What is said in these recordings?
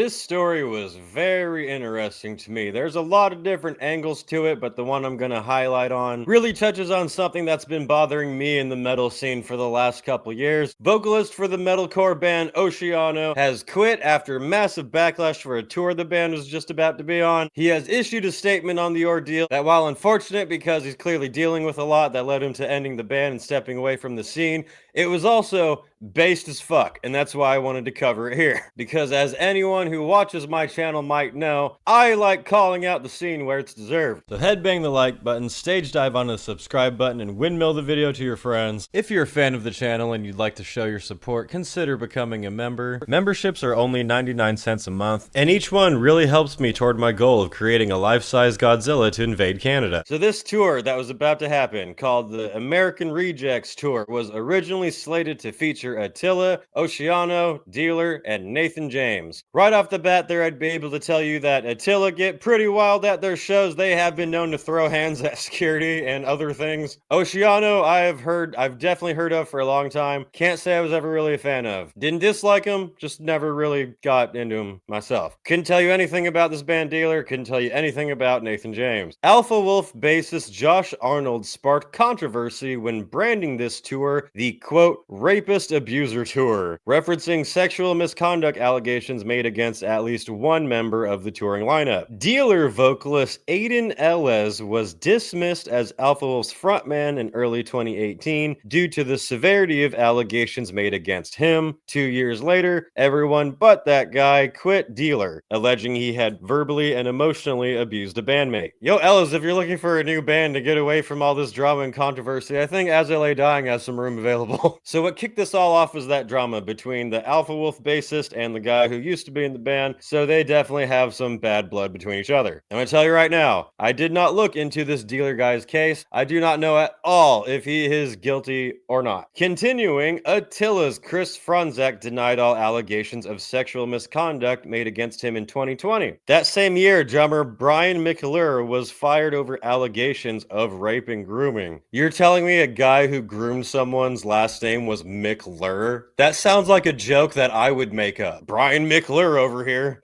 This story was very interesting to me. There's a lot of different angles to it, but the one I'm going to highlight on really touches on something that's been bothering me in the metal scene for the last couple years. Vocalist for the metalcore band Oceano has quit after massive backlash for a tour the band was just about to be on. He has issued a statement on the ordeal that, while unfortunate because he's clearly dealing with a lot that led him to ending the band and stepping away from the scene, it was also based as fuck, and that's why I wanted to cover it here. Because as anyone who watches my channel might know, I like calling out the scene where it's deserved. So headbang the like button, stage dive onto the subscribe button, and windmill the video to your friends. If you're a fan of the channel and you'd like to show your support, consider becoming a member. Memberships are only 99 cents a month, and each one really helps me toward my goal of creating a life-size Godzilla to invade Canada. So this tour that was about to happen, called the American Rejects Tour, was originally slated to feature Attila, Oceano, Dealer, and Nathan James. Right off the bat there, I'd be able to tell you that Attila get pretty wild at their shows. They have been known to throw hands at security and other things. Oceano, I've definitely heard of for a long time. Can't say I was ever really a fan of. Didn't dislike him, just never really got into him myself. Couldn't tell you anything about this band Dealer, couldn't tell you anything about Nathan James. Alpha Wolf bassist Josh Arnold sparked controversy when branding this tour the, quote, rapist abuser tour, referencing sexual misconduct allegations made against at least one member of the touring lineup. Dealer vocalist Aiden Ellis was dismissed as Alpha Wolf's frontman in early 2018 due to the severity of allegations made against him. 2 years later, everyone but that guy quit Dealer, alleging he had verbally and emotionally abused a bandmate. Yo, Ellis, if you're looking for a new band to get away from all this drama and controversy, I think As I Lay Dying has some room available. So what kicked this all off was that drama between the Alpha Wolf bassist and the guy who used to be in the band, so they definitely have some bad blood between each other. I'm gonna tell you right now, I did not look into this Dealer guy's case. I do not know at all if he is guilty or not. Continuing, Attila's Chris Franzak denied all allegations of sexual misconduct made against him in 2020. That same year, drummer Brian McClure was fired over allegations of rape and grooming. You're telling me a guy who groomed someone's last name was McClure? That sounds like a joke that I would make up. Brian McClure over here.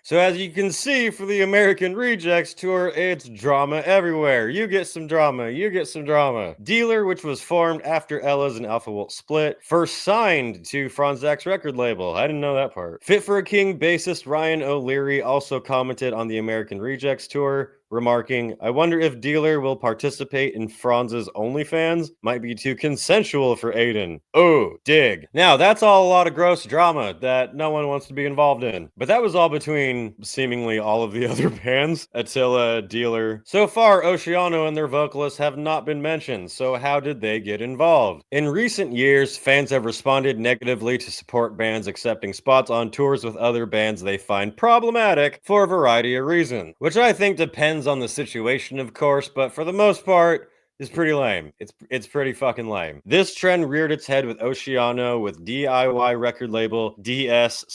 So as you can see, for the American Rejects Tour, it's drama everywhere. You get some drama, you get some drama. Dealer, which was formed after Ella's and Alpha Wolf split, first signed to Franzak's record label. I didn't know that part. Fit for a King bassist Ryan O'Leary also commented on the American Rejects Tour, remarking, "I wonder if Dealer will participate in Franz's OnlyFans? Might be too consensual for Aiden. Oh, dig." Now, that's all a lot of gross drama that no one wants to be involved in. But that was all between seemingly all of the other bands. Attila, Dealer. So far, Oceano and their vocalists have not been mentioned, so how did they get involved? In recent years, fans have responded negatively to support bands accepting spots on tours with other bands they find problematic for a variety of reasons, which I think depends on the situation, of course, but for the most part, it's pretty lame. It's pretty fucking lame. This trend reared its head with Oceano, with DIY record label DS/FP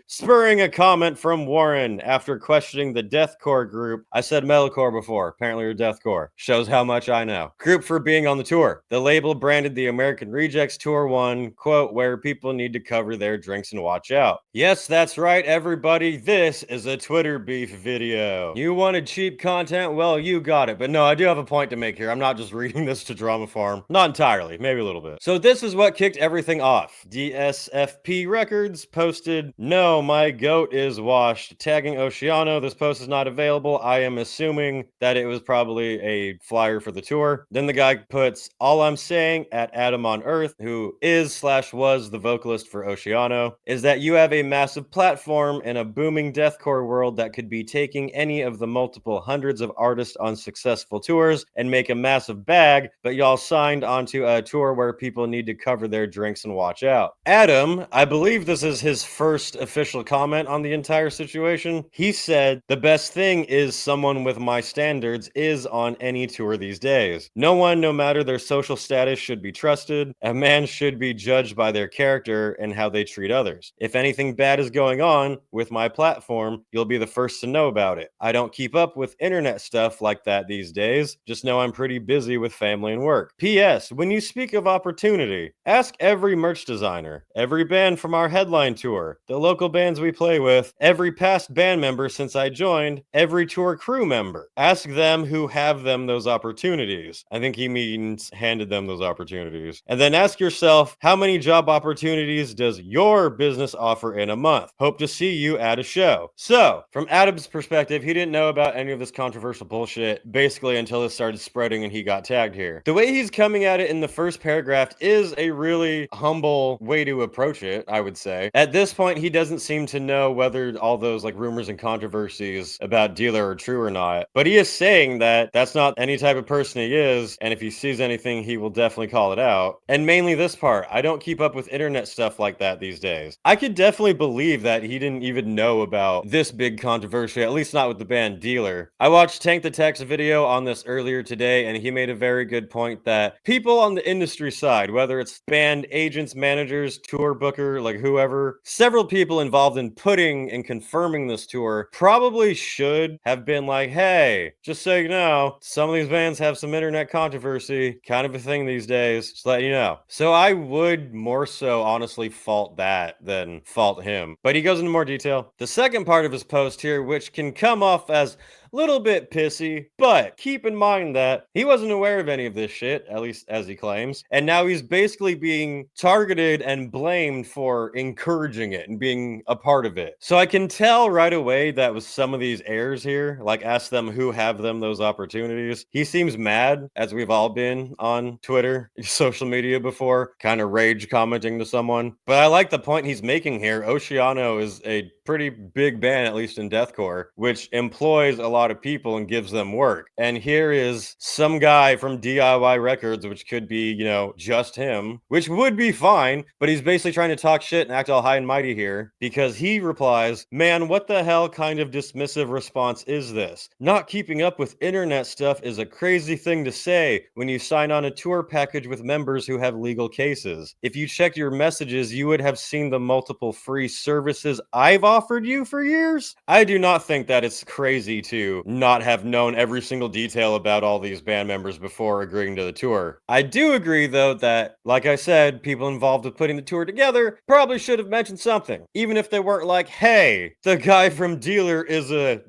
spurring a comment from Warren after questioning the deathcore group. I said metalcore before, apparently you're deathcore. Shows how much I know. Group for being on the tour. The label branded the American Rejects Tour one, quote, where people need to cover their drinks and watch out. Yes, that's right, everybody. This is a Twitter beef video. You wanted cheap content? Well, you got it. But no, I do have a point to make here. I'm not just reading this to Drama Farm. Not entirely, maybe a little bit. So this is what kicked everything off. DSFP Records posted, "No, my goat is washed," tagging Oceano. This post is not available. I am assuming that it was probably a flyer for the tour. Then the guy puts, "All I'm saying," at Adam on Earth, who is/was the vocalist for Oceano, "is that you have a massive platform in a booming deathcore world that could be taking any of the multiple hundreds of artists on successful tours and make a massive bag, but y'all signed onto a tour where people need to cover their drinks and watch out." Adam, I believe this is his first official comment on the entire situation. He said, "The best thing is someone with my standards is on any tour these days. No one, no matter their social status, should be trusted. A man should be judged by their character and how they treat others. If anything bad is going on with my platform, you'll be the first to know about it. I don't keep up with internet stuff like that these days. days. Just know I'm pretty busy with family and work. P.S. When you speak of opportunity, ask every merch designer, every band from our headline tour, the local bands we play with, every past band member since I joined, every tour crew member. Ask them who have them those opportunities. I think he means handed them those opportunities. And then ask yourself, how many job opportunities does your business offer in a month? Hope to see you at a show. So, from Adam's perspective, he didn't know about any of this controversial bullshit basically until it started spreading and he got tagged here. The way he's coming at it in the first paragraph is a really humble way to approach it, I would say. At this point, he doesn't seem to know whether all those like rumors and controversies about Dealer are true or not, but he is saying that that's not any type of person he is, and if he sees anything, he will definitely call it out. And mainly this part, I don't keep up with internet stuff like that these days. I could definitely believe that he didn't even know about this big controversy, at least not with the band Dealer. I watched Tank the Tech's video on this earlier today, and he made a very good point that people on the industry side, whether it's band agents, managers, tour booker, like whoever, several people involved in putting and confirming this tour probably should have been like, hey, just so you know, some of these bands have some internet controversy, kind of a thing these days, just let you know. So I would more so honestly fault that than fault him. But he goes into more detail. The second part of his post here, which can come off as little bit pissy, but keep in mind that he wasn't aware of any of this shit, at least as he claims, and now he's basically being targeted and blamed for encouraging it and being a part of it. So I can tell right away that with some of these airs here, like ask them who have them those opportunities, he seems mad, as we've all been on Twitter, social media before, kind of rage commenting to someone. But I like the point he's making here. Oceano is a pretty big band, at least in deathcore, which employs a lot of people and gives them work. And here is some guy from DIY Records, which could be, you know, just him, which would be fine, but he's basically trying to talk shit and act all high and mighty here because he replies, man, what the hell kind of dismissive response is this? Not keeping up with internet stuff is a crazy thing to say when you sign on a tour package with members who have legal cases. If you checked your messages, you would have seen the multiple free services I've offered you for years. I do not think that it's crazy to not have known every single detail about all these band members before agreeing to the tour. I do agree though that, like I said, people involved with putting the tour together probably should have mentioned something, even if they weren't like, hey, the guy from Dealer is a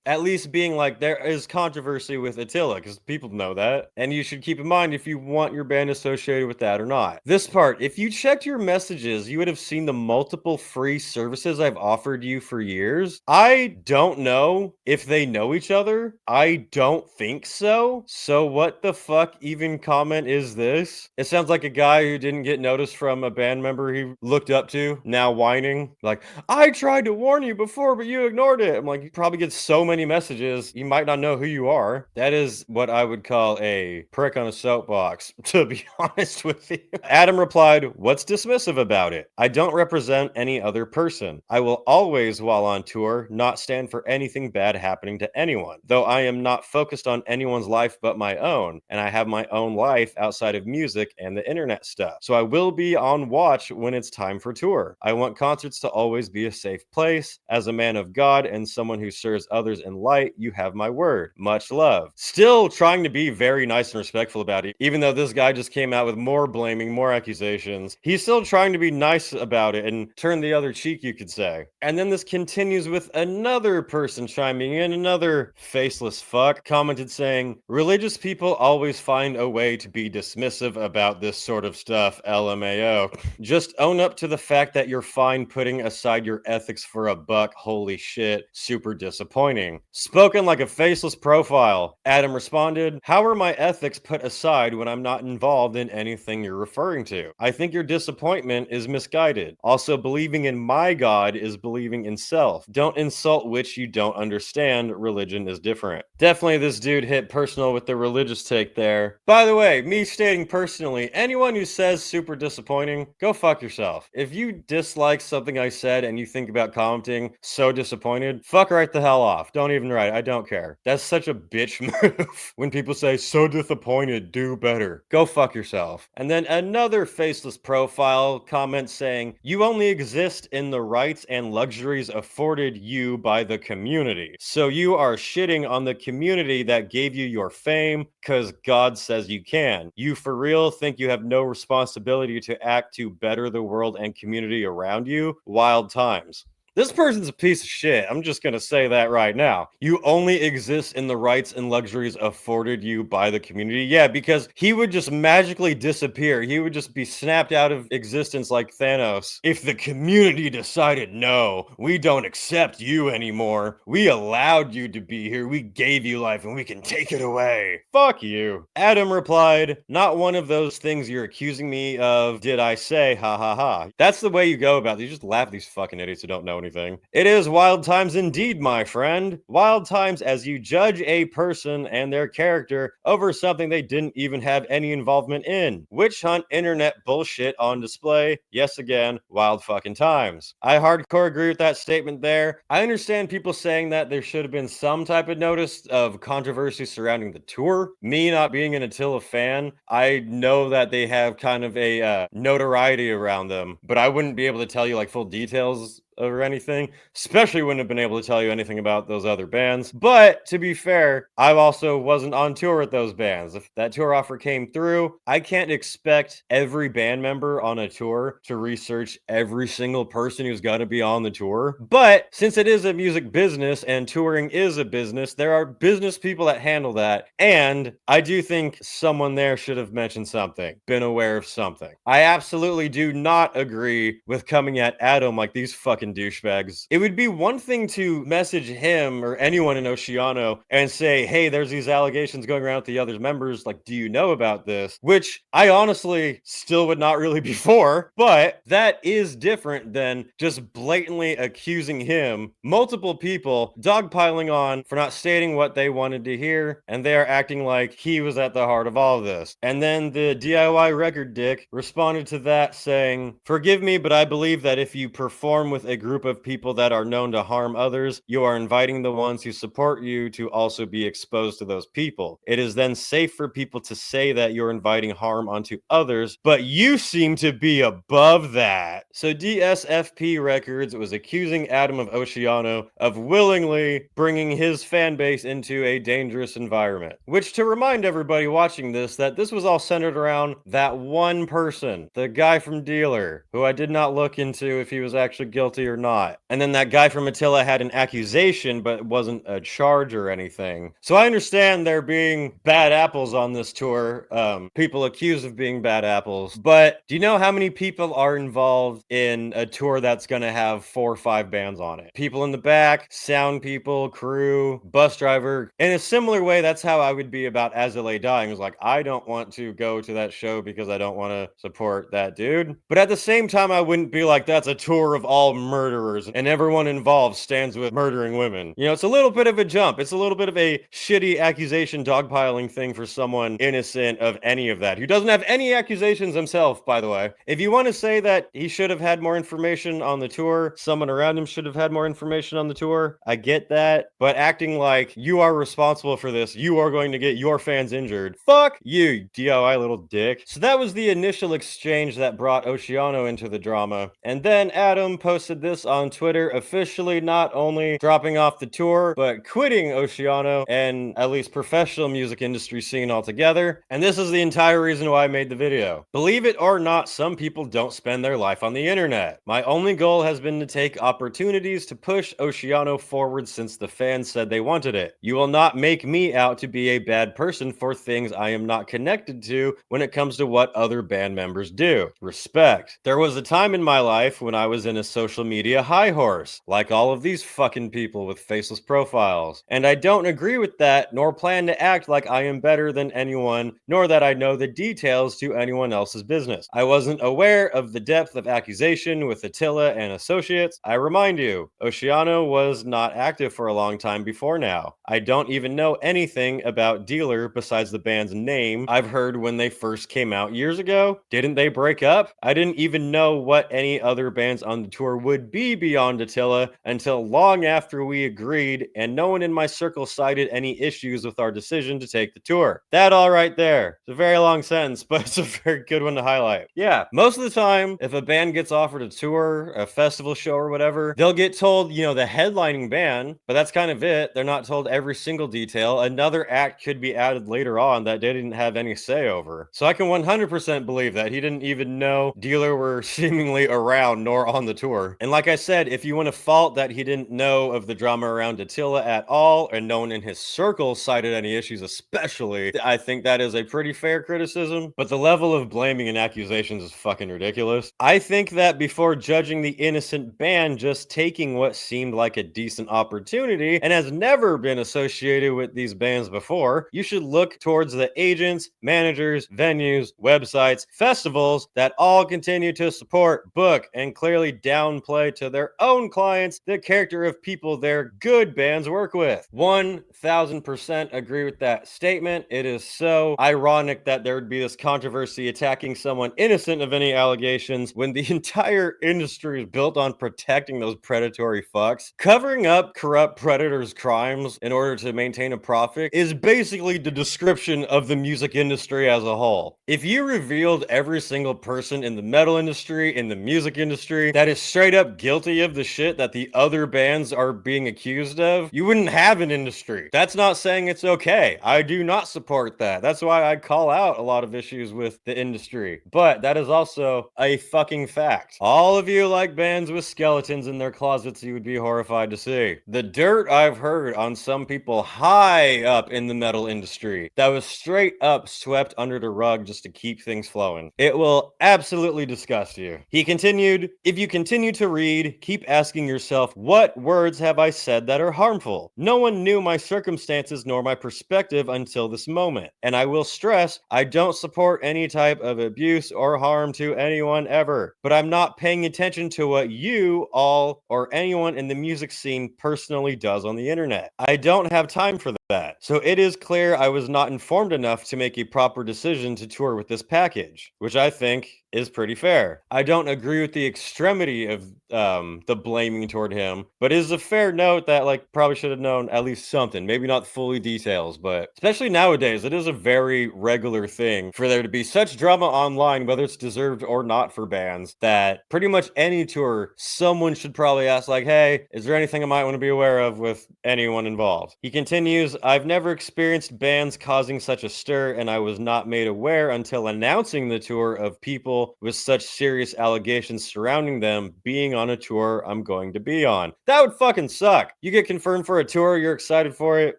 at least being like, there is controversy with Attila, because people know that, and you should keep in mind if you want your band associated with that or not. This part, if you checked your messages, you would have seen the multiple free services I've offered you for years. I don't know if they know each other. I don't think so. So what the fuck even comment is this? It sounds like a guy who didn't get noticed from a band member he looked up to, now whining, like, I tried to warn you before, but you ignored it. I'm like, you probably get so many messages, you might not know who you are. That is what I would call a prick on a soapbox, to be honest with you. Adam replied, what's dismissive about it? I don't represent any other person. I will always, while on tour, not stand for anything bad happening to anyone, though I am not focused on anyone's life but my own, and I have my own life outside of music and the internet stuff. So I will be on watch when it's time for tour. I want concerts to always be a safe place. As a man of God and someone who serves others in light, you have my word. Much love. Still trying to be very nice and respectful about it, even though this guy just came out with more blaming, more accusations. He's still trying to be nice about it and turn the other cheek, you could say. And then this continues with another person chiming in, another faceless fuck, commented saying, religious people always find a way to be dismissive about this sort of stuff, LMAO. Just own up to the fact that you're fine putting aside your ethics for a buck. Holy shit, super disappointing. Spoken like a faceless profile. Adam responded, how are my ethics put aside when I'm not involved in anything you're referring to? I think your disappointment is misguided. Also, believing in my God is believing in self. Don't insult which you don't understand. Religion is different. Definitely this dude hit personal with the religious take there. By the way, me stating personally, anyone who says super disappointing, go fuck yourself. If you dislike something I said and you think about commenting so disappointed, fuck right the hell off. Don't even write. I don't care. That's such a bitch move. When people say so disappointed, do better. Go fuck yourself. And then another faceless profile comment saying, you only exist in the rights and and luxuries afforded you by the community. So you are shitting on the community that gave you your fame because God says you can. You for real think you have no responsibility to act to better the world and community around you? Wild times. This person's a piece of shit. I'm just gonna say that right now. You only exist in the rights and luxuries afforded you by the community. Yeah, because he would just magically disappear. He would just be snapped out of existence like Thanos. If the community decided, no, we don't accept you anymore. We allowed you to be here. We gave you life and we can take it away. Fuck you. Adam replied, not one of those things you're accusing me of, did I say, ha ha ha. That's the way you go about it. You just laugh at these fucking idiots who don't know anything. It is wild times indeed, my friend. Wild times as you judge a person and their character over something they didn't even have any involvement in. Witch hunt internet bullshit on display. Yes, again, wild fucking times. I hardcore agree with that statement there. I understand people saying that there should have been some type of notice of controversy surrounding the tour. Me not being an Attila fan, I know that they have kind of a notoriety around them, but I wouldn't be able to tell you like full details or anything, especially wouldn't have been able to tell you anything about those other bands. But to be fair, I also wasn't on tour with those bands. If that tour offer came through, I can't expect every band member on a tour to research every single person who's going to be on the tour. But since it is a music business and touring is a business, there are business people that handle that. And I do think someone there should have mentioned something, been aware of something. I absolutely do not agree with coming at Adam like these fucking douchebags. It would be one thing to message him or anyone in Oceano and say, hey, there's these allegations going around with the other members, like, do you know about this? Which I honestly still would not really be for, but that is different than just blatantly accusing him, multiple people dogpiling on for not stating what they wanted to hear, and they are acting like he was at the heart of all of this. And then the DIY record dick responded to that saying, forgive me, but I believe that if you perform with a group of people that are known to harm others, you are inviting the ones who support you to also be exposed to those people. It is then safe for people to say that you're inviting harm onto others, but you seem to be above that. So DSFP Records was accusing Adam of Oceano of willingly bringing his fan base into a dangerous environment. Which, to remind everybody watching this, that this was all centered around that one person, the guy from Dealer, who I did not look into if he was actually guilty or not. And then that guy from Attila had an accusation, but it wasn't a charge or anything. So I understand there being bad apples on this tour, people accused of being bad apples. But do you know how many people are involved in a tour that's going to have 4 or 5 bands on it? People in the back, sound people, crew, bus driver. In a similar way, that's how I would be about As It Lay Dying. It was like, I don't want to go to that show because I don't want to support that dude. But at the same time, I wouldn't be like, that's a tour of all murderers and everyone involved stands with murdering women. You know, it's a little bit of a jump. It's a little bit of a shitty accusation dogpiling thing for someone innocent of any of that, who doesn't have any accusations himself, by the way. If you want to say that he should have had more information on the tour, someone around him should have had more information on the tour, I get that. But acting like you are responsible for this, you are going to get your fans injured. Fuck you, DIY little dick. So that was the initial exchange that brought Oceano into the drama. And then Adam posted this on Twitter, officially not only dropping off the tour, but quitting Oceano and at least professional music industry scene altogether. And this is the entire reason why I made the video. Believe it or not, some people don't spend their life on the internet. My only goal has been to take opportunities to push Oceano forward since the fans said they wanted it. You will not make me out to be a bad person for things I am not connected to when it comes to what other band members do. Respect. There was a time in my life when I was in a social media high horse, like all of these fucking people with faceless profiles. And I don't agree with that, nor plan to act like I am better than anyone, nor that I know the details to anyone else's business. I wasn't aware of the depth of accusation with Attila and associates. I remind you, Oceano was not active for a long time before now. I don't even know anything about Dealer besides the band's name I've heard when they first came out years ago. Didn't they break up? I didn't even know what any other bands on the tour would would be beyond Attila until long after we agreed, and no one in my circle cited any issues with our decision to take the tour. That all right there. It's a very long sentence, but it's a very good one to highlight. Yeah, most of the time, if a band gets offered a tour, a festival show or whatever, they'll get told, the headlining band, but that's kind of it. They're not told every single detail. Another act could be added later on that they didn't have any say over. So I can 100% believe that he didn't even know Dealer were seemingly around nor on the tour. And like I said, if you want to fault that he didn't know of the drama around Attila at all, and no one in his circle cited any issues especially, I think that is a pretty fair criticism. But the level of blaming and accusations is fucking ridiculous. I think that before judging the innocent band just taking what seemed like a decent opportunity and has never been associated with these bands before, you should look towards the agents, managers, venues, websites, festivals that all continue to support, book, and clearly downplay to their own clients the character of people their good bands work with. 1000% agree with that statement. It is so ironic that there would be this controversy attacking someone innocent of any allegations when the entire industry is built on protecting those predatory fucks. Covering up corrupt predators' crimes in order to maintain a profit is basically the description of the music industry as a whole. If you revealed every single person in the metal industry, in the music industry, that is straight up guilty of the shit that the other bands are being accused of, you wouldn't have an industry. That's not saying it's okay. I do not support that. That's why I call out a lot of issues with the industry. But that is also a fucking fact. All of you like bands with skeletons in their closets you would be horrified to see. The dirt I've heard on some people high up in the metal industry that was straight up swept under the rug just to keep things flowing. It will absolutely disgust you. He continued, if you continue to read, keep asking yourself, what words have I said that are harmful? No one knew my circumstances nor my perspective until this moment. And I will stress, I don't support any type of abuse or harm to anyone ever. But I'm not paying attention to what you all or anyone in the music scene personally does on the internet. I don't have time for that. So it is clear I was not informed enough to make a proper decision to tour with this package, which I think is pretty fair. I don't agree with the extremity of the blaming toward him, but it is a fair note that probably should have known at least something, maybe not fully details, but especially nowadays, it is a very regular thing for there to be such drama online, whether it's deserved or not for bands, that pretty much any tour, someone should probably ask hey, is there anything I might want to be aware of with anyone involved? He continues, I've never experienced bands causing such a stir, and I was not made aware until announcing the tour of people with such serious allegations surrounding them being on a tour I'm going to be on. That would fucking suck. You get confirmed for a tour, you're excited for it,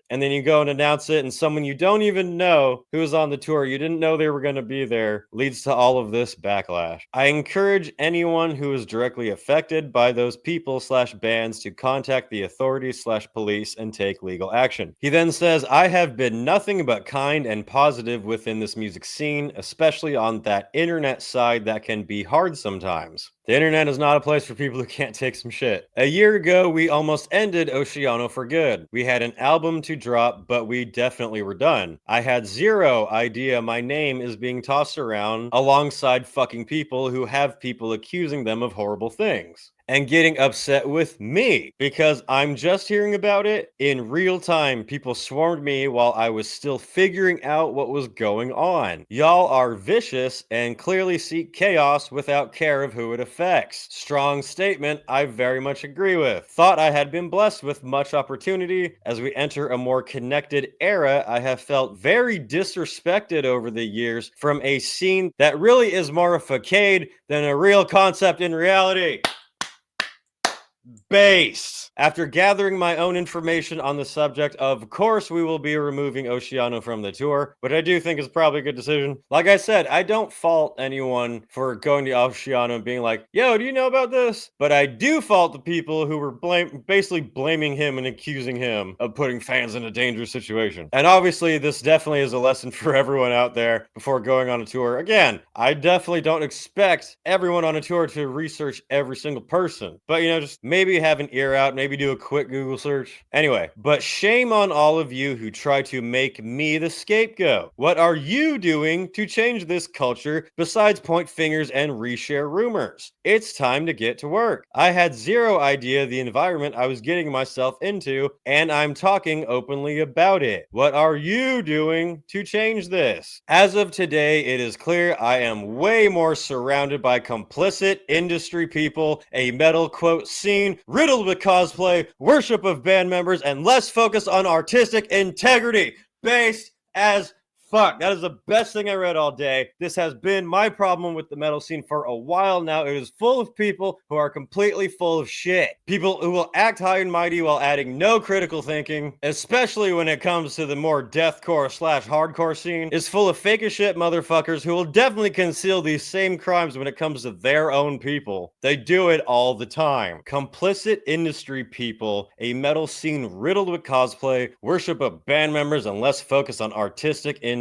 and then you go and announce it, and someone you don't even know who's on the tour, you didn't know they were going to be there, leads to all of this backlash. I encourage anyone who is directly affected by those people/bands to contact the authorities/police and take legal action. He then says, I have been nothing but kind and positive within this music scene, especially on that internet side that can be hard sometimes. The internet is not a place for people who can't take some shit. A year ago, we almost ended Oceano for good. We had an album to drop, but we definitely were done. I had zero idea my name is being tossed around alongside fucking people who have people accusing them of horrible things and getting upset with me because I'm just hearing about it in real time. People swarmed me while I was still figuring out what was going on. Y'all are vicious and clearly seek chaos without care of who it affects. Strong statement I very much agree with. Thought I had been blessed with much opportunity. As we enter a more connected era, I have felt very disrespected over the years from a scene that really is more a facade than a real concept in reality. Base. After gathering my own information on the subject, of course we will be removing Oceano from the tour, but I do think it's probably a good decision. Like I said, I don't fault anyone for going to Oceano and being like, yo, do you know about this? But I do fault the people who were basically blaming him and accusing him of putting fans in a dangerous situation. And obviously this definitely is a lesson for everyone out there before going on a tour. Again, I definitely don't expect everyone on a tour to research every single person, but just maybe have an ear out, maybe do a quick Google search. Anyway, but shame on all of you who try to make me the scapegoat. What are you doing to change this culture besides point fingers and reshare rumors? It's time to get to work. I had zero idea the environment I was getting myself into, and I'm talking openly about it. What are you doing to change this? As of today, it is clear I am way more surrounded by complicit industry people, a metal quote scene riddled with cosplay, worship of band members, and less focus on artistic integrity. Based as fuck. That is the best thing I read all day. This has been my problem with the metal scene for a while now. It is full of people who are completely full of shit. People who will act high and mighty while adding no critical thinking, especially when it comes to the more deathcore / hardcore scene, is full of fake as shit motherfuckers who will definitely conceal these same crimes when it comes to their own people. They do it all the time. Complicit industry people, a metal scene riddled with cosplay, worship of band members, and less focus on artistic integrity.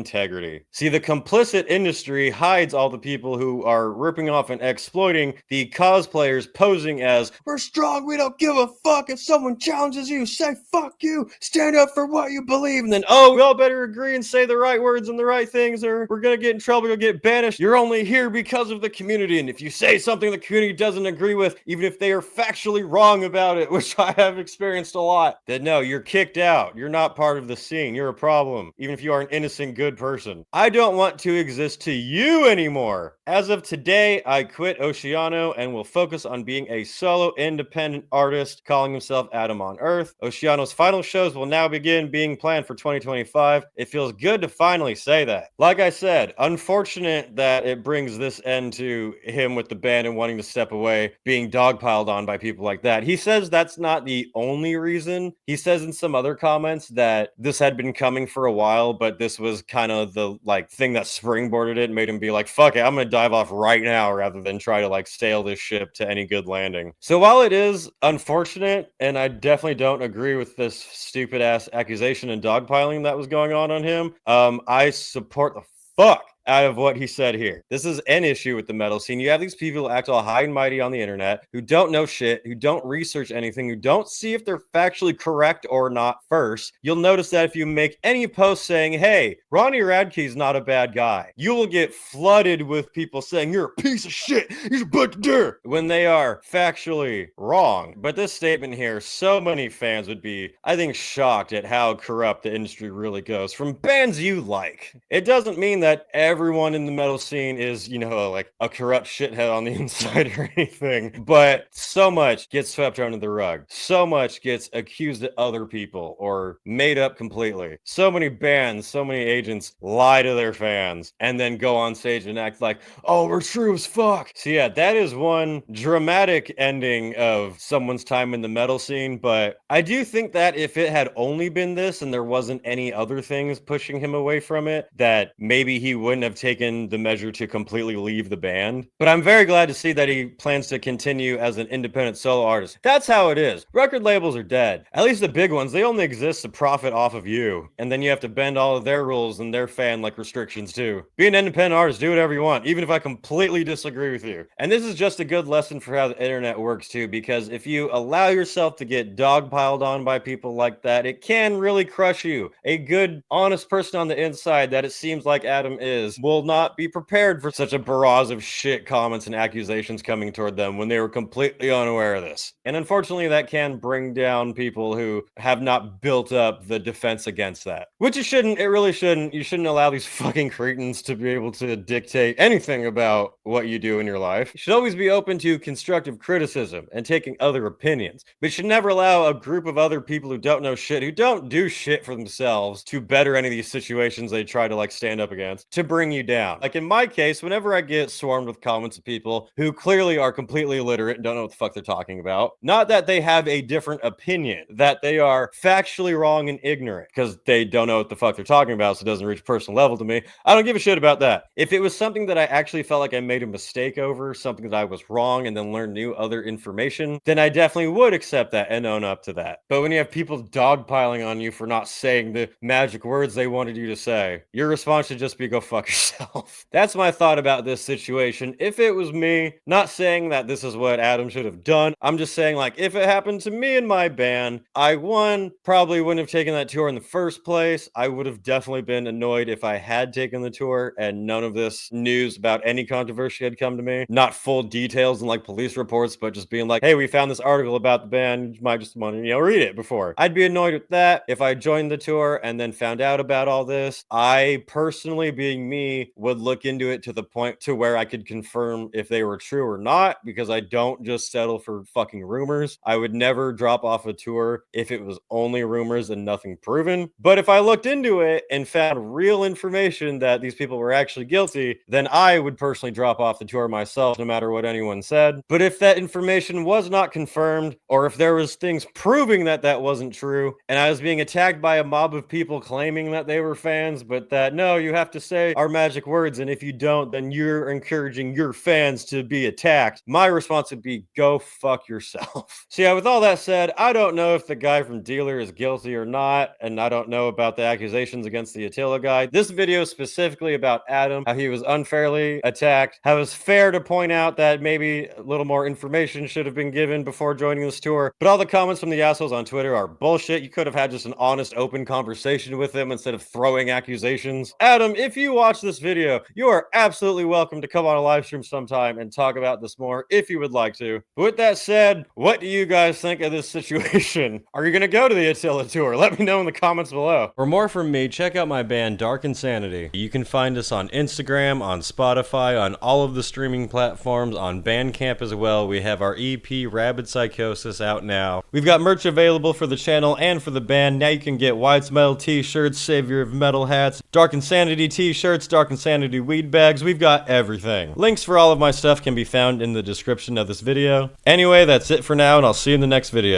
See, the complicit industry hides all the people who are ripping off and exploiting the cosplayers posing as, we're strong, we don't give a fuck if someone challenges you, say fuck you, stand up for what you believe, and then, oh, we all better agree and say the right words and the right things or we're gonna get in trouble, you'll get banished. You're only here because of the community, and if you say something the community doesn't agree with, even if they are factually wrong about it, which I have experienced a lot, then no, you're kicked out. You're not part of the scene. You're a problem, even if you are an innocent, good person. I don't want to exist to you anymore. As of today, I quit Oceano and will focus on being a solo independent artist calling himself Adam on Earth. Oceano's final shows will now begin being planned for 2025. It feels good to finally say that. Like I said, unfortunate that it brings this end to him with the band and wanting to step away, being dogpiled on by people like that. He says that's not the only reason. He says in some other comments that this had been coming for a while, but this was kind of the thing that springboarded it and made him be like, fuck it, I'm gonna dive off right now rather than try to sail this ship to any good landing. So while it is unfortunate, and I definitely don't agree with this stupid ass accusation and dogpiling that was going on him, I support the fuck out of what he said here. This is an issue with the metal scene. You have these people who act all high and mighty on the internet, who don't know shit, who don't research anything, who don't see if they're factually correct or not first. You'll notice that if you make any post saying, hey, Ronnie Radke's not a bad guy, you will get flooded with people saying, you're a piece of shit, you're a bunch of dirt, when they are factually wrong. But this statement here, so many fans would be, I think, shocked at how corrupt the industry really goes from bands you like. It doesn't mean that everyone in the metal scene is, a corrupt shithead on the inside or anything, but so much gets swept under the rug. So much gets accused of other people or made up completely. So many bands, so many agents lie to their fans and then go on stage and act like, oh, we're true as fuck. So yeah, that is one dramatic ending of someone's time in the metal scene, but I do think that if it had only been this and there wasn't any other things pushing him away from it, that maybe he wouldn't have taken the measure to completely leave the band. But I'm very glad to see that he plans to continue as an independent solo artist. That's how it is. Record labels are dead. At least the big ones, they only exist to profit off of you. And then you have to bend all of their rules and their restrictions too. Be an independent artist, do whatever you want, even if I completely disagree with you. And this is just a good lesson for how the internet works too, because if you allow yourself to get dogpiled on by people like that, it can really crush you. A good, honest person on the inside that it seems like Adam is will not be prepared for such a barrage of shit comments and accusations coming toward them when they were completely unaware of this. And unfortunately, that can bring down people who have not built up the defense against that. Which it shouldn't, it really shouldn't. You shouldn't allow these fucking cretins to be able to dictate anything about what you do in your life. You should always be open to constructive criticism and taking other opinions. But you should never allow a group of other people who don't know shit, who don't do shit for themselves to better any of these situations they try to stand up against, to bring you down. In my case, whenever I get swarmed with comments of people who clearly are completely illiterate and don't know what the fuck they're talking about, not that they have a different opinion, that they are factually wrong and ignorant because they don't know what the fuck they're talking about, so it doesn't reach personal level to me, I don't give a shit about that. If it was something that I actually felt like I made a mistake over, something that I was wrong and then learned new other information, then I definitely would accept that and own up to that. But when you have people dogpiling on you for not saying the magic words they wanted you to say, your response should just be go fuck yourself. That's my thought about this situation. If it was me, not saying that this is what Adam should have done, I'm just saying, like, if it happened to me and my band, I, one, probably wouldn't have taken that tour in the first place. I would have definitely been annoyed if I had taken the tour and none of this news about any controversy had come to me. Not full details and like police reports, but just being like, hey, we found this article about the band, you might just want to, read it before. I'd be annoyed with that. If I joined the tour and then found out about all this, I personally, being me, would look into it to the point to where I could confirm if they were true or not, because I don't just settle for fucking rumors. I would never drop off a tour if it was only rumors and nothing proven. But if I looked into it and found real information that these people were actually guilty, then I would personally drop off the tour myself, no matter what anyone said. But if that information was not confirmed, or if there was things proving that that wasn't true, and I was being attacked by a mob of people claiming that they were fans, but that, no, you have to say our magic words, and if you don't, then you're encouraging your fans to be attacked, my response would be, go fuck yourself. So yeah, with all that said, I don't know if the guy from Dealer is guilty or not, and I don't know about the accusations against the Attila guy. This video is specifically about Adam, how he was unfairly attacked, how it's fair to point out that maybe a little more information should have been given before joining this tour, but all the comments from the assholes on Twitter are bullshit. You could have had just an honest, open conversation with them instead of throwing accusations. Adam, if you watch this video, you are absolutely welcome to come on a live stream sometime and talk about this more if you would like to. But with that said, what do you guys think of this situation? Are you gonna go to the Attila tour? Let me know in the comments below. For more from me, check out my band Dark Insanity. You can find us on Instagram, on Spotify, on all of the streaming platforms, on Bandcamp as well. We have our EP Rabid Psychosis out now. We've got merch available for the channel and for the band. Now you can get White's Metal t-shirts, Savior of Metal hats, Dark Insanity t-shirts, Dark Insanity weed bags. We've got everything. Links for all of my stuff can be found in the description of this video. Anyway, that's it for now, and I'll see you in the next video.